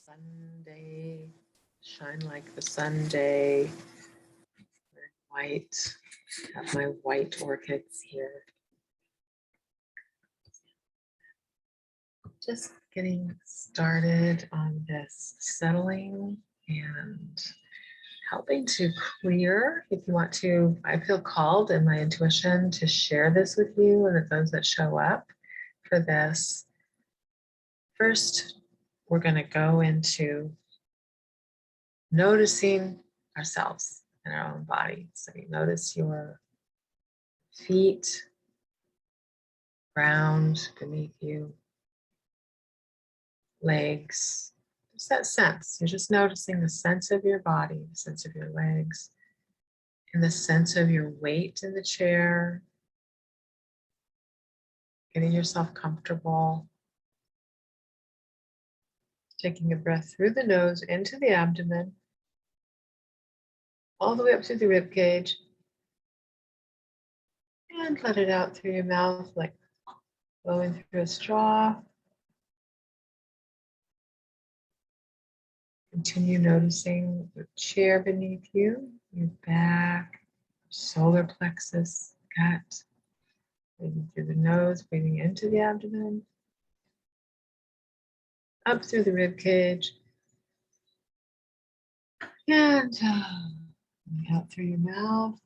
Sunday, shine like the Sunday. White, have my white orchids here. Just getting started on this settling and helping to clear. If you want to, I feel called in my intuition to share this with you and those that show up for this. First, we're going to go into noticing ourselves in our own body. So you notice your feet, ground beneath you, legs. Just that sense. You're just noticing the sense of your body, the sense of your legs, and the sense of your weight in the chair. Getting yourself comfortable. Taking a breath through the nose into the abdomen, all the way up through the rib cage, and let it out through your mouth like blowing through a straw. Continue noticing the chair beneath you, your back, solar plexus, gut. Breathing through the nose, breathing into the abdomen, up through the rib cage, and out through your mouth.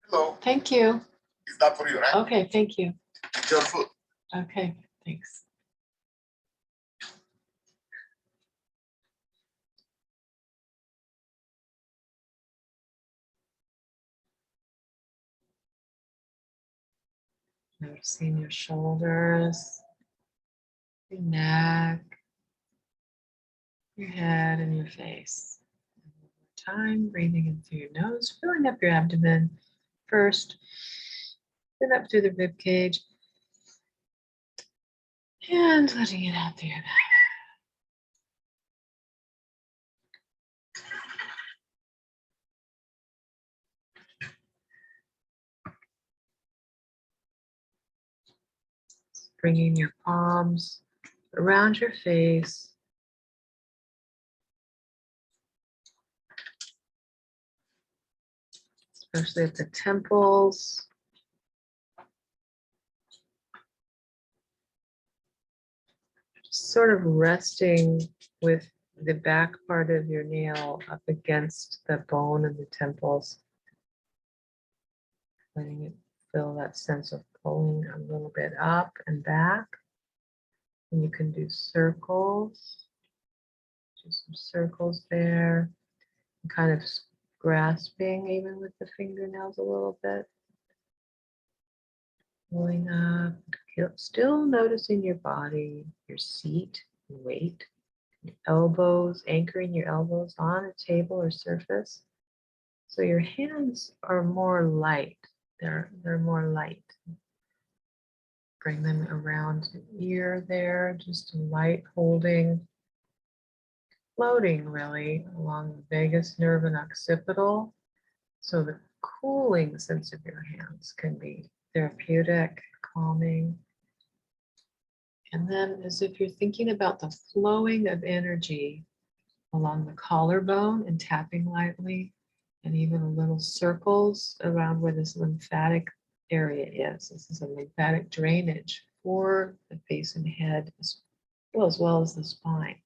Hello. Thank you. Is that for you, right? Okay, thank you. It's your food. Okay, thanks. Noticing your shoulders, your neck, your head, and your face. And one more time, breathing in through your nose, filling up your abdomen first, then up through the rib cage, and letting it out through your mouth. Bringing your palms around your face. Especially at the temples. Just sort of resting with the back part of your nail up against the bone of the temples. Letting it feel that sense of pulling a little bit up and back. And you can do circles. Do some circles there. And kind of grasping even with the fingernails a little bit. Pulling up. Still noticing your body, your seat, weight, your elbows, anchoring your elbows on a table or surface. So your hands are more light. They're more light. Bring them around the ear there, just light holding, floating really along the vagus nerve and occipital. So the cooling sense of your hands can be therapeutic, calming. And then as if you're thinking about the flowing of energy along the collarbone and tapping lightly, and even a little circles around where this lymphatic area is. This is a lymphatic drainage for the face and head as well as the spine.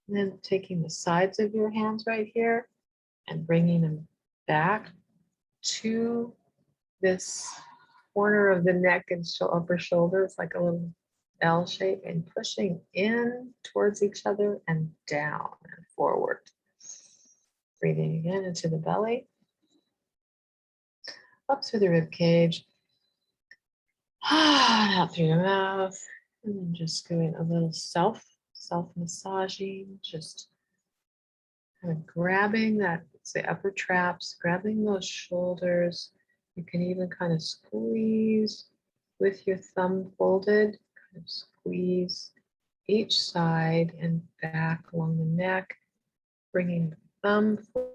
And then taking the sides of your hands right here and bringing them back to this corner of the neck and upper shoulders, like a little L shape, and pushing in towards each other and down and forward. Breathing again into the belly, up through the rib cage, out through your mouth, and then just doing a little self-massaging, just kind of grabbing that, the upper traps, grabbing those shoulders. You can even kind of squeeze with your thumb folded kind of squeeze each side and back along the neck, bringing the thumb forward,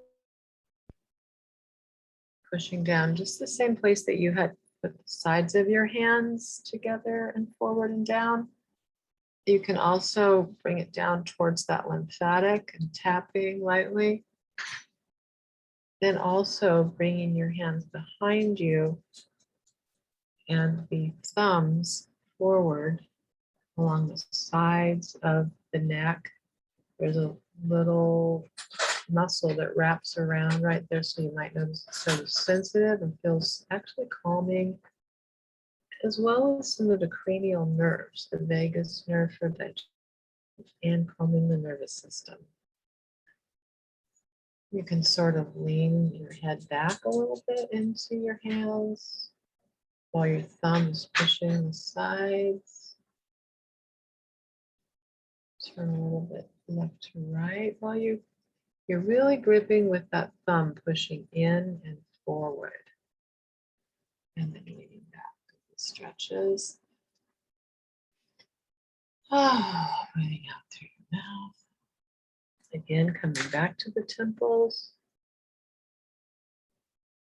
pushing down just the same place that you had put the sides of your hands together and forward and down. You can also bring it down towards that lymphatic and tapping lightly. Then also bringing your hands behind you and the thumbs forward along the sides of the neck. There's a little muscle that wraps around right there, so you might notice it's sort of sensitive and feels actually calming, as well as some of the cranial nerves, the vagus nerve for digestion and calming the nervous system. You can sort of lean your head back a little bit into your hands while your thumb is pushing the sides. Turn a little bit left to right while you're really gripping with that thumb pushing in and forward. And then leaning back to the stretches. Breathing out through your mouth. Again, coming back to the temples.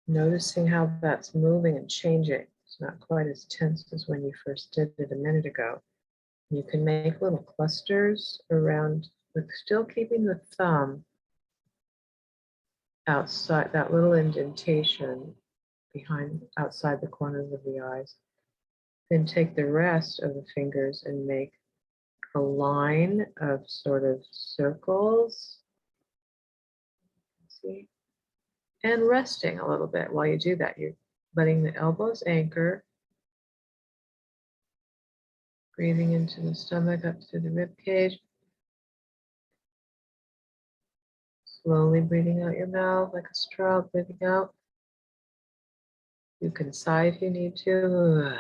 Noticing how that's moving and changing. It's not quite as tense as when you first did it a minute ago. You can make little clusters around, with still keeping the thumb outside that little indentation behind, outside the corners of the eyes. Then take the rest of the fingers and make a line of sort of circles. See? And resting a little bit while you do that. You're letting the elbows anchor. Breathing into the stomach up through the rib cage. Slowly breathing out your mouth like a straw, breathing out. You can sigh if you need to.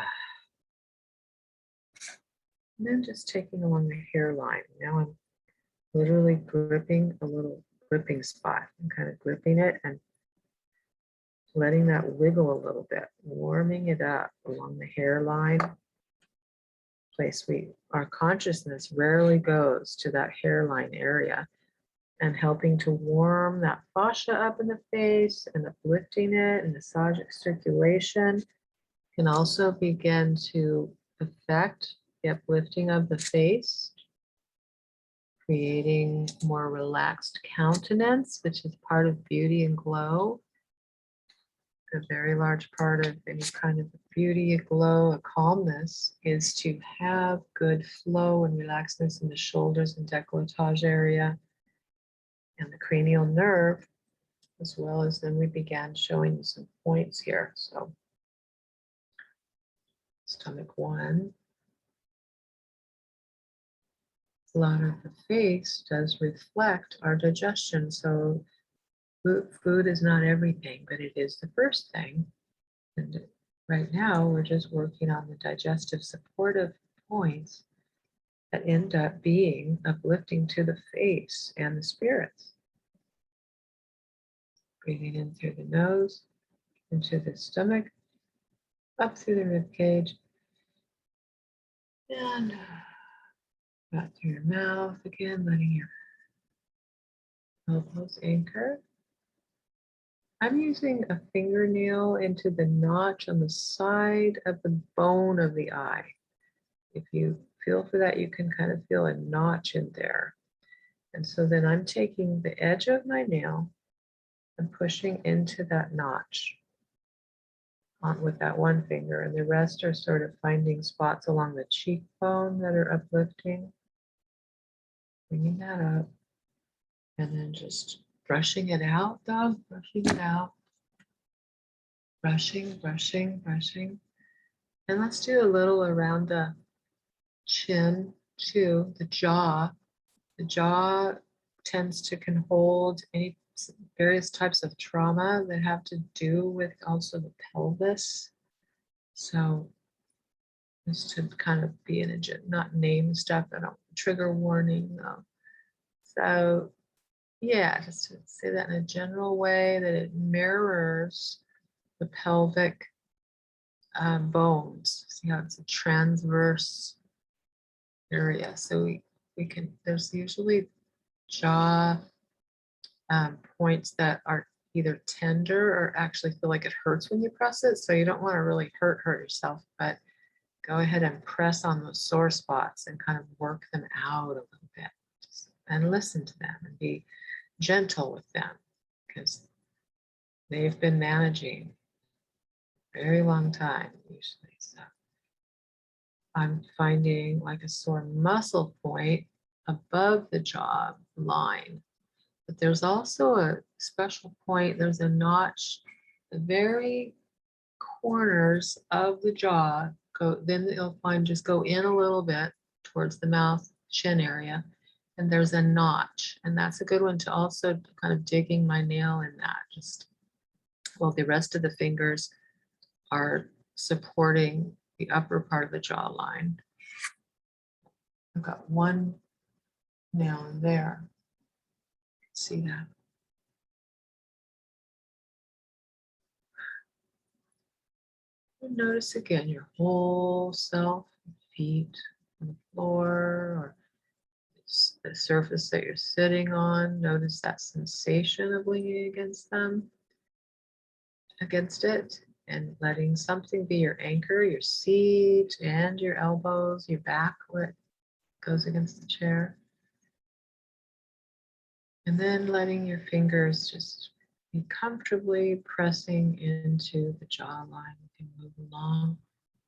And then just taking along the hairline. Now I'm literally gripping a little gripping spot. I'm kind of gripping it and letting that wiggle a little bit, warming it up along the hairline. Place our consciousness rarely goes to that hairline area, and helping to warm that fascia up in the face and uplifting it and massaging circulation can also begin to affect the uplifting of the face, creating more relaxed countenance, which is part of beauty and glow. A very large part of any kind of beauty, a glow, a calmness is to have good flow and relaxedness in the shoulders and décolletage area and the cranial nerve, as well as then we began showing you some points here. So stomach 1. A lot of the face does reflect our digestion. So food is not everything, but it is the first thing. And right now, we're just working on the digestive supportive points that end up being uplifting to the face and the spirits. Breathing in through the nose, into the stomach, up through the rib cage, and out through your mouth again, letting your elbows anchor. I'm using a fingernail into the notch on the side of the bone of the eye. If you feel for that, you can kind of feel a notch in there. And so then I'm taking the edge of my nail and pushing into that notch with that one finger, and the rest are sort of finding spots along the cheekbone that are uplifting. Bringing that up, and then just brushing it out, dog, brushing it out. Brushing, brushing, brushing. And let's do a little around the chin too, the jaw. The jaw tends to can hold any various types of trauma that have to do with also the pelvis. So just to kind of be in a, not name stuff, I don't, trigger warning though. So yeah, just to say that in a general way, that it mirrors the pelvic bones. See how it's a transverse area. So we can, there's usually jaw points that are either tender or actually feel like it hurts when you press it. So you don't want to really hurt yourself, but go ahead and press on those sore spots and kind of work them out a little bit. And listen to them and be gentle with them because they've been managing a very long time usually. So I'm finding like a sore muscle point above the jaw line, but there's also a special point. There's a notch, the very corners of the jaw go, then you'll find just go in a little bit towards the mouth, chin area, and there's a notch, and that's a good one to also kind of digging my nail in that, just while the rest of the fingers are supporting the upper part of the jawline. I've got one nail in there. See that? And notice again your whole self, feet on the floor or the surface that you're sitting on. Notice that sensation of leaning against it, and letting something be your anchor, your seat and your elbows, your back where it goes against the chair. And then letting your fingers just be comfortably pressing into the jawline. You can move along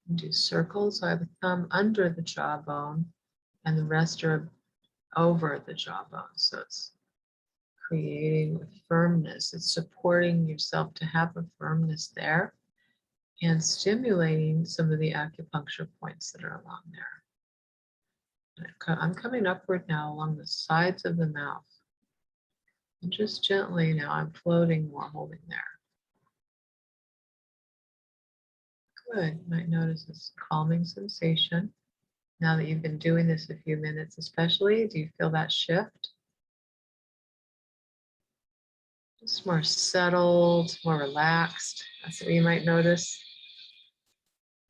and do circles. So I have a thumb under the jawbone and the rest are over the jawbone. So it's creating firmness. It's supporting yourself to have a firmness there and stimulating some of the acupuncture points that are along there. I'm coming upward now along the sides of the mouth. And just gently now, I'm floating more, holding there. Good. You might notice this calming sensation. Now that you've been doing this a few minutes, especially, do you feel that shift? Just more settled, more relaxed. That's what you might notice.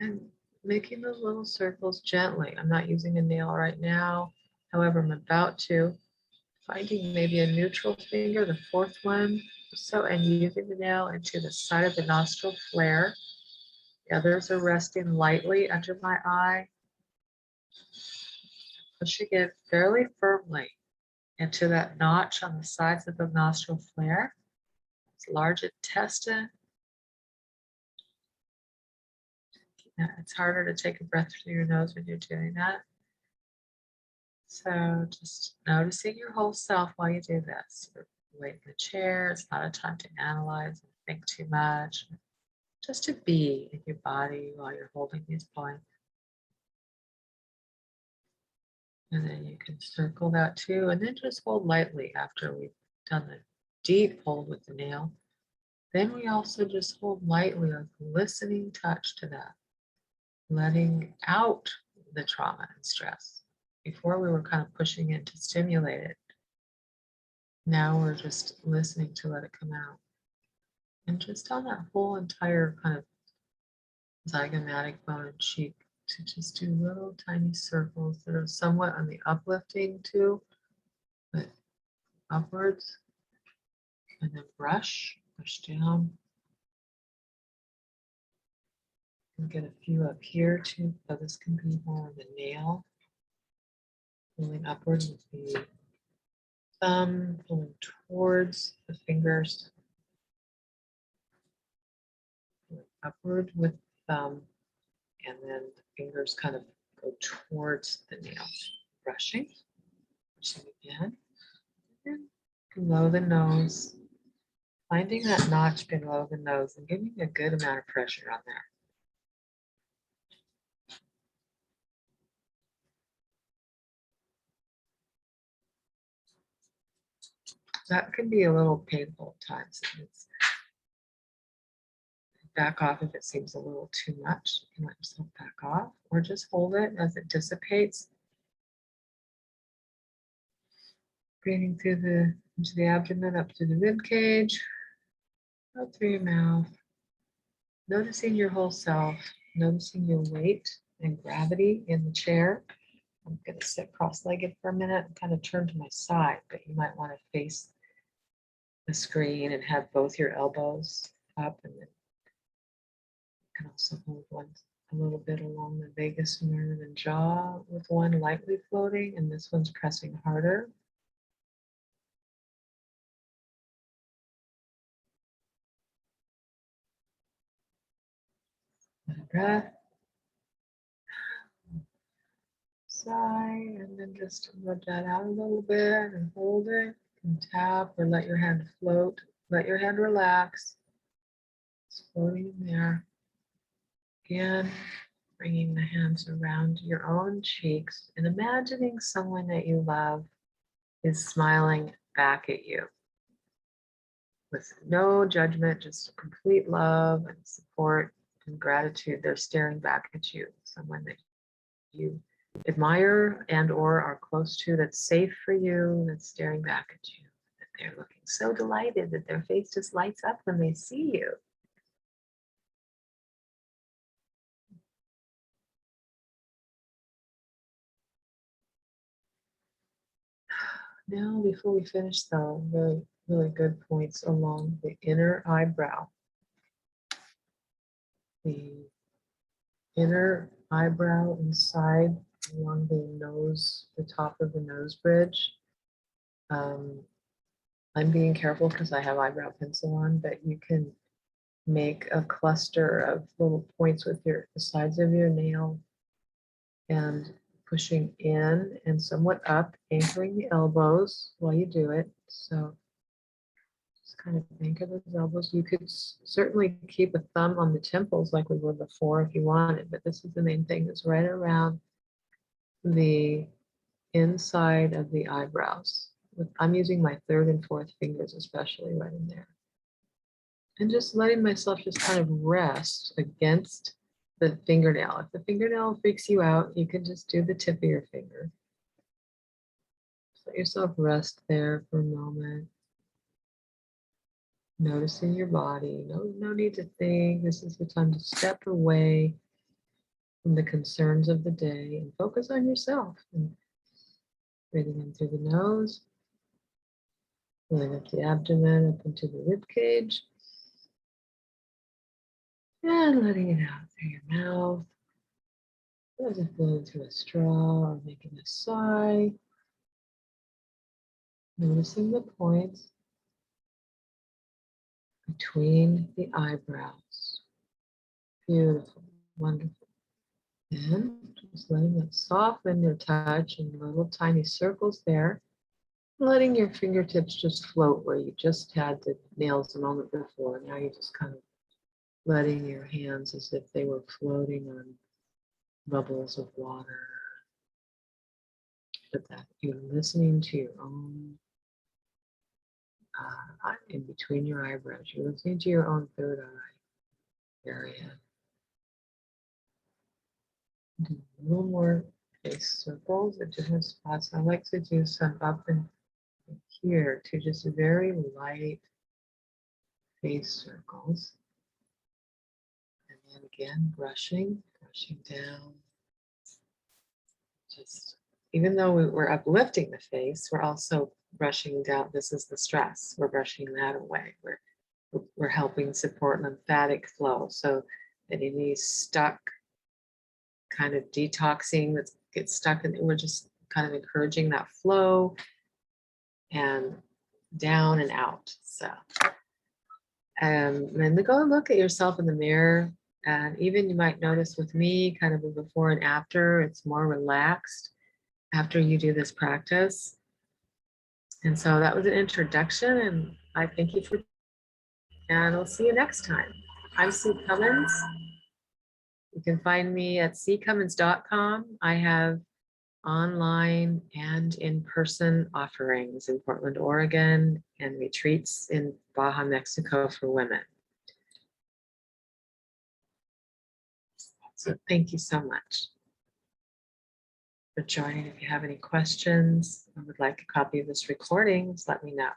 And making those little circles gently. I'm not using a nail right now. However, I'm about to. Finding maybe a neutral finger, the fourth one, so, and using the nail into the side of the nostril flare. The others are resting lightly under my eye. Pushing it fairly firmly into that notch on the sides of the nostril flare. It's large intestine. It's harder to take a breath through your nose when you're doing that. So just noticing your whole self while you do this. You're awake in the chair. It's not a time to analyze and think too much. Just to be in your body while you're holding these points. And then you can circle that too. And then just hold lightly after we've done the deep hold with the nail. Then we also just hold lightly, like listening touch to that. Letting out the trauma and stress. Before we were kind of pushing in to stimulate it. Now we're just listening to let it come out. And just on that whole entire kind of zygomatic bone and cheek to just do little tiny circles that are somewhat on the uplifting too, but upwards. And then brush down. And get a few up here too, so this can be more of the nail. Pulling upward with the thumb, pulling towards the fingers. Pulling upward with the thumb, and then the fingers kind of go towards the nail. Brushing again. And below the nose. Finding that notch below the nose and giving a good amount of pressure on there. That can be a little painful at times. It's back off if it seems a little too much. You can let yourself back off or just hold it as it dissipates. Breathing through into the abdomen, up through the rib cage, out through your mouth. Noticing your whole self, noticing your weight and gravity in the chair. I'm going to sit cross-legged for a minute and kind of turn to my side, but you might want to face the screen and have both your elbows up, and then you can also hold one a little bit along the vagus nerve and jaw with one lightly floating, and this one's pressing harder. Breath. Sigh, and then just let that out a little bit and hold it and tap, or let your hand float. Let your hand relax. It's floating in there. Again, bringing the hands around your own cheeks and imagining someone that you love is smiling back at you with no judgment, just complete love and support and gratitude. They're staring back at you, someone that you admire and or are close to, that's safe for you, that's staring back at you, that they're looking so delighted that their face just lights up when they see you. Now, before we finish, though, really good points along the inner eyebrow. The inner eyebrow inside along the nose, the top of the nose bridge. I'm being careful because I have eyebrow pencil on, but you can make a cluster of little points with the sides of your nail and pushing in and somewhat up, anchoring the elbows while you do it. So just kind of anchor those elbows. You could certainly keep a thumb on the temples like we were before if you wanted, but this is the main thing, is right around the inside of the eyebrows. I'm using my third and fourth fingers, especially right in there. And just letting myself just kind of rest against the fingernail. If the fingernail freaks you out, you can just do the tip of your finger. Just let yourself rest there for a moment. Noticing your body. No need to think. This is the time to step away from the concerns of the day and focus on yourself. And breathing in through the nose, filling up the abdomen, up into the rib cage. And letting it out through your mouth. As if blowing through a straw or making a sigh. Noticing the points between the eyebrows. Beautiful, wonderful. And just letting it soften your touch in little tiny circles there. Letting your fingertips just float where you just had the nails a moment before. Now you're just kind of letting your hands as if they were floating on bubbles of water. But that you're listening to your own, in between your eyebrows, you're listening to your own third eye area. Do a little more face circles at different spots. I like to do some up and here to just very light face circles. And then again, brushing down. Just, even though we're uplifting the face, we're also brushing down. This is the stress. We're brushing that away. We're helping support lymphatic flow. So that any stuck kind of detoxing that gets stuck, and we're just kind of encouraging that flow and down and out. So, and then go and look at yourself in the mirror. And even you might notice with me, kind of a before and after, it's more relaxed after you do this practice. And so that was an introduction, and I thank you for, and we'll see you next time. I'm Sue Cummins. You can find me at ccummins.com. I have online and in-person offerings in Portland, Oregon, and retreats in Baja, Mexico for women. So thank you so much for joining. If you have any questions or would like a copy of this recording, just let me know.